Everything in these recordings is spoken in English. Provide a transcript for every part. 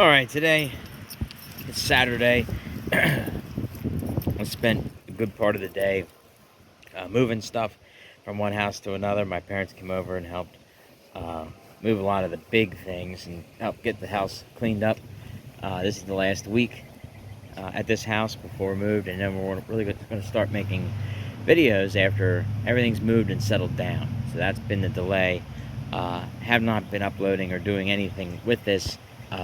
All right, today it's Saturday. I spent a good part of the day moving stuff from one house to another. My parents came over and helped move a lot of the big things and help get the house cleaned up. This is the last week at this house before we moved, and then we're really going to start making videos after everything's moved and settled down. So that's been the delay. Have not been uploading or doing anything with this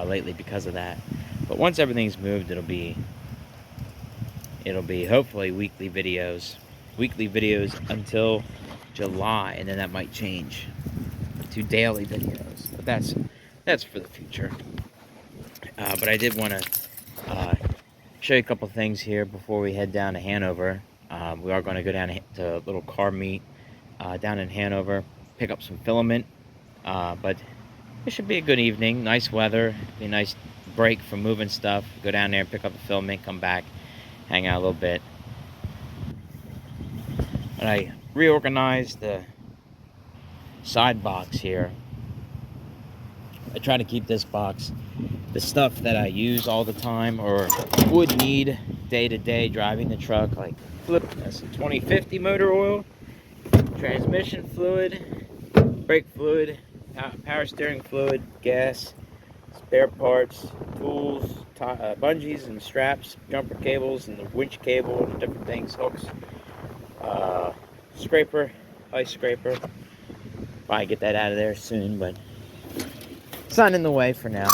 lately because of that. But once everything's moved, it'll be hopefully weekly videos until July, and then that might change to daily videos. But that's for the future. But I did want to show you a couple things here before we head down to Hanover. We are going to go down to a little car meet down in Hanover, pick up some filament. But it should be a good evening. Nice weather. Be a nice break from moving stuff. Go down there and pick up the filament, come back, hang out a little bit. But I reorganized the side box here. I try to keep this box the stuff that I use all the time or would need day-to-day driving the truck, like that's 2050 motor oil, transmission fluid, brake fluid, power steering fluid, gas, spare parts, tools, bungees and straps, jumper cables and the winch cable and different things, hooks, scraper, ice scraper. Probably get that out of there soon, but it's not in the way for now.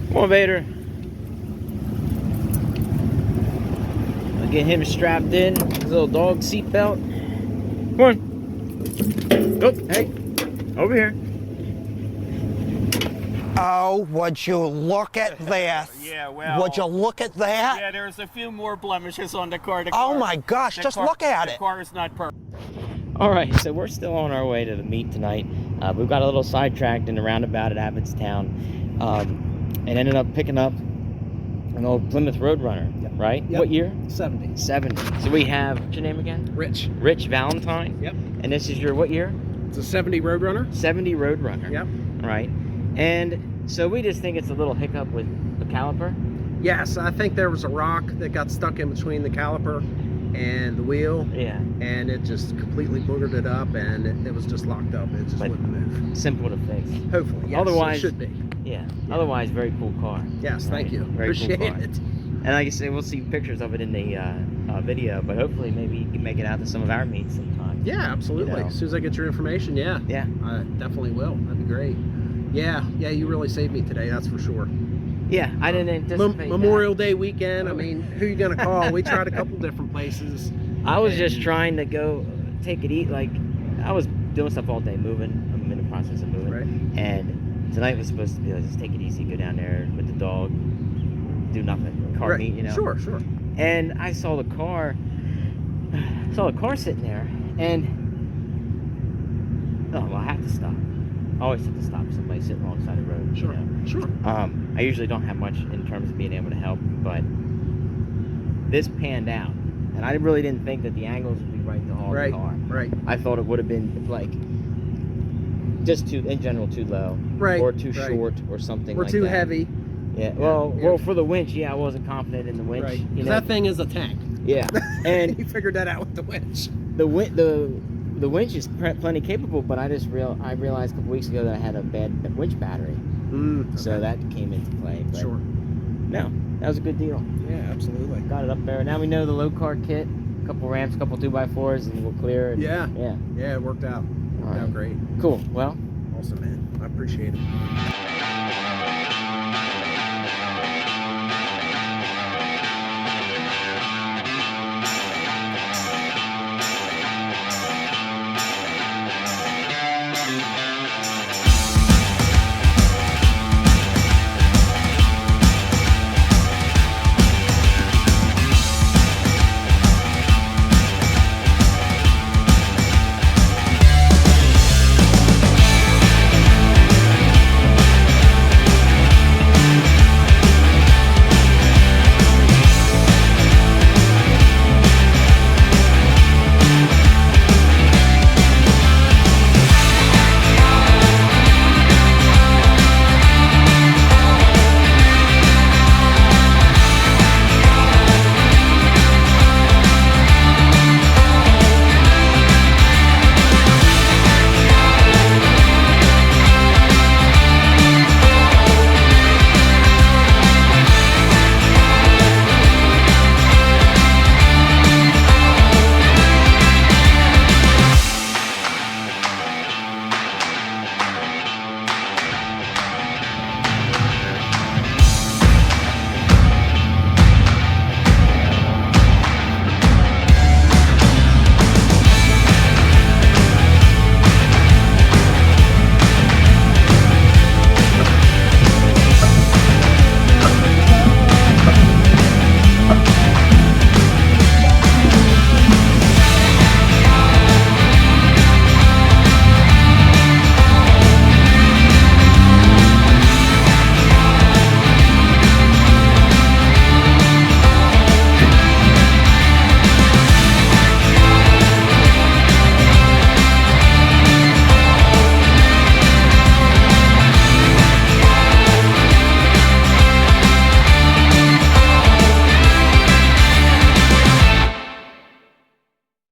Come on, Vader. I'll get him strapped in, his little dog seatbelt. Come on. Oh, hey, over here. Oh, would you look at that? Yeah, well... Would you look at that? Yeah, there's a few more blemishes on the car. Oh my gosh, just look at it. The car is not perfect. All right, so we're still on our way to the meet tonight. We've got a little sidetracked in the roundabout at Abbottstown, and ended up picking up an old Plymouth Roadrunner, right? Yep. What year? 70. 70. So we have, what's your name again? Rich. Rich Valentine. Yep. And this is your what year? It's a 70 Roadrunner. 70 Roadrunner. Yep. Right. And so we just think it's a little hiccup with the caliper. Yes, I think there was a rock that got stuck in between the caliper and the wheel. Yeah. And it just completely boogered it up, and it was just locked up. It just wouldn't move. Simple to fix. Hopefully, yes. Otherwise, it should be. Yeah. Otherwise, very cool car. Yes, thank you. Very Appreciate cool car. it. And like I said, we'll see pictures of it in the video, but hopefully maybe you can make it out to some of our meets sometime. Yeah, absolutely. You know. As soon as I get your information, yeah. Yeah. I definitely will. That'd be great. Yeah, you really saved me today, that's for sure. Yeah, I didn't anticipate Memorial Day weekend, I mean, who are you going to call? We tried a couple different places. I was just trying to go take it easy. Like, I was doing stuff all day, moving. I'm in the process of moving. Right. And tonight was supposed to be like, just take it easy, go down there with the dog, do nothing, car meet, you know. Sure. And I saw the car sitting there, and well, I have to stop. I always have to stop somebody sitting alongside the road. Sure. You know? Sure. I usually don't have much in terms of being able to help, but this panned out, and I really didn't think that the angles would be right to haul the car. Right. I thought it would have been like just in general too low, Right. or too short, or something Or like too that. heavy. Yeah. Well, for the winch, yeah, I wasn't confident in the winch. Right. You Because know? that thing is a tank. Yeah. And you figured that out with the winch. the winch is plenty capable, but I realized a couple weeks ago that I had a bad winch battery, so that came into play. But Sure. No, that was a good deal. Yeah, absolutely. Got it up there. Now we know the load car kit, a couple ramps, a couple 2x4s, and we'll clear it. Yeah. Yeah. Yeah, it worked out. Worked out great. Cool. Well. Awesome, man. I appreciate it.